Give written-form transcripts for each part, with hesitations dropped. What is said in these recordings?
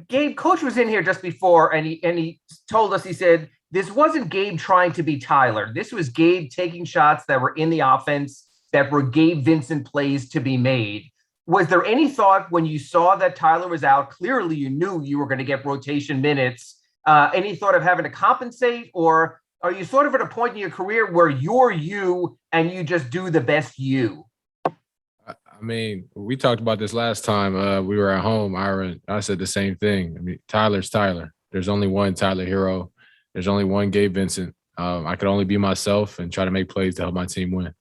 Gabe, coach was in here just before, and he told us, he said, this wasn't Gabe trying to be Tyler. This was Gabe taking shots that were in the offense, that were Gabe Vincent plays to be made. Was there any thought when you saw that Tyler was out? Clearly, you knew you were going to get rotation minutes. Any thought of having to compensate, or are you sort of at a point in your career where you're you and you just do the best you? I mean, we talked about this last time we were at home, Ira. I said the same thing. I mean, Tyler's Tyler. There's only one Tyler Hero. There's only one Gabe Vincent. I could only be myself and try to make plays to help my team win.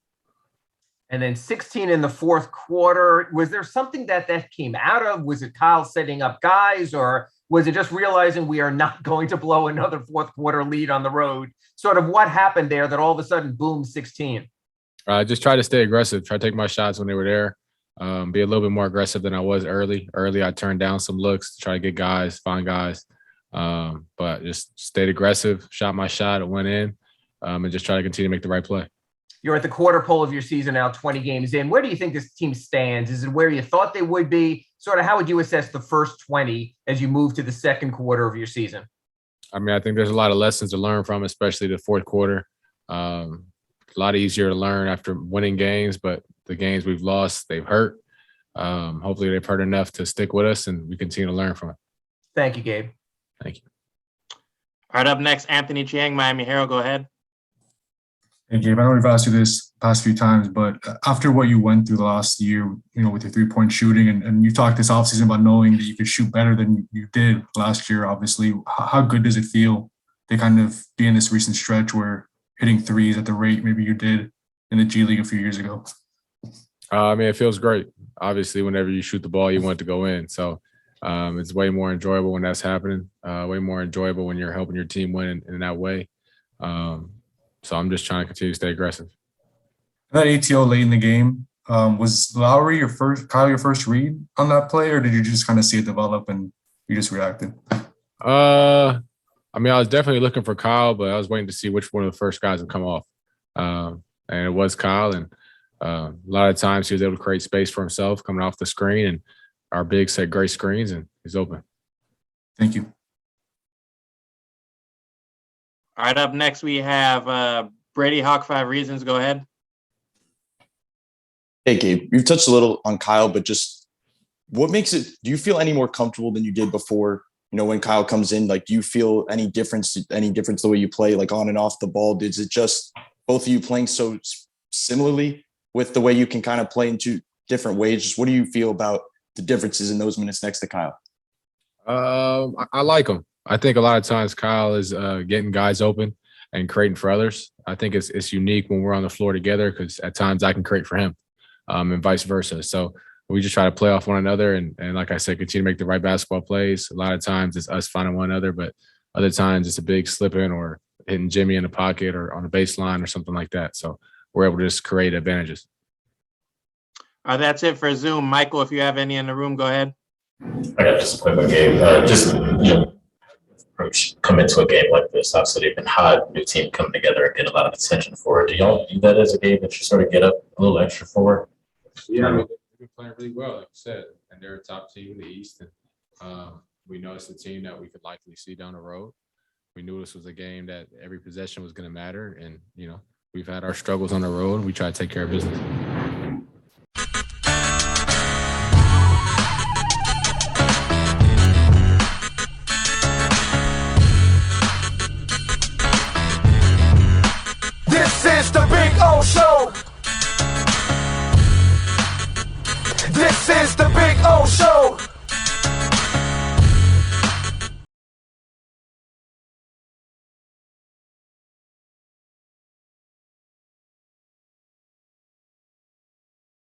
And then 16 in the fourth quarter. Was there something that came out of? Was it Kyle setting up guys, or was it just realizing we are not going to blow another fourth quarter lead on the road? Sort of what happened there that all of a sudden, boom, 16? Just try to stay aggressive, try to take my shots when they were there, be a little bit more aggressive than I was early. Early, I turned down some looks to try to get guys, find guys, but just stayed aggressive, shot my shot, it went in, and just try to continue to make the right play. You're at the quarter pole of your season now, 20 games in. Where do you think this team stands? Is it where you thought they would be? Sort of how would you assess the first 20 as you move to the second quarter of your season? I mean, I think there's a lot of lessons to learn from, especially the fourth quarter. A lot easier to learn after winning games, but the games we've lost, they've hurt. Hopefully they've hurt enough to stick with us and we continue to learn from it. Thank you, Gabe. Thank you. All right, up next, Anthony Chiang, Miami Herald. Go ahead. Hey, Gabe, I know we've asked you this past few times, but after what you went through the last year, with your three-point shooting, and you talked this offseason about knowing that you could shoot better than you did last year, obviously, how good does it feel to kind of be in this recent stretch where hitting threes at the rate maybe you did in the G League a few years ago? I mean, it feels great. Obviously, whenever you shoot the ball, you want it to go in. So it's way more enjoyable when that's happening, way more enjoyable when you're helping your team win in that way. So I'm just trying to continue to stay aggressive. That ATO late in the game, was Lowry Kyle your first read on that play, or did you just kind of see it develop and you just reacted? I mean, I was definitely looking for Kyle, but I was waiting to see which one of the first guys would come off. And it was Kyle. And a lot of times he was able to create space for himself coming off the screen. And our bigs set great screens, and he's open. Thank you. All right, up next we have Brady Hawk 5 Reasons. Go ahead. Hey, Gabe, you've touched a little on Kyle, but just what makes it – do you feel any more comfortable than you did before, when Kyle comes in? Like, do you feel any difference the way you play, like on and off the ball? Is it just both of you playing so similarly with the way you can kind of play in two different ways? Just what do you feel about the differences in those minutes next to Kyle? I like him. I think a lot of times Kyle is getting guys open and creating for others. I think it's unique when we're on the floor together because at times I can create for him and vice versa. So we just try to play off one another and like I said, continue to make the right basketball plays. A lot of times it's us finding one another, but other times it's a big slip-in or hitting Jimmy in the pocket or on the baseline or something like that. So we're able to just create advantages. That's it for Zoom. Michael, if you have any in the room, go ahead. I got just a quick one, Gabe. Approach come into a game like this. Obviously, they've been hot, new team coming together and get a lot of attention for it. Do y'all do that as a game that you sort of get up a little extra for? Yeah, I mean, they've been playing really well, like you said, and they're a top team in the East. And we know it's a team that we could likely see down the road. We knew this was a game that every possession was going to matter, and we've had our struggles on the road. We try to take care of business. This is the Big O Show. This is the Big O Show.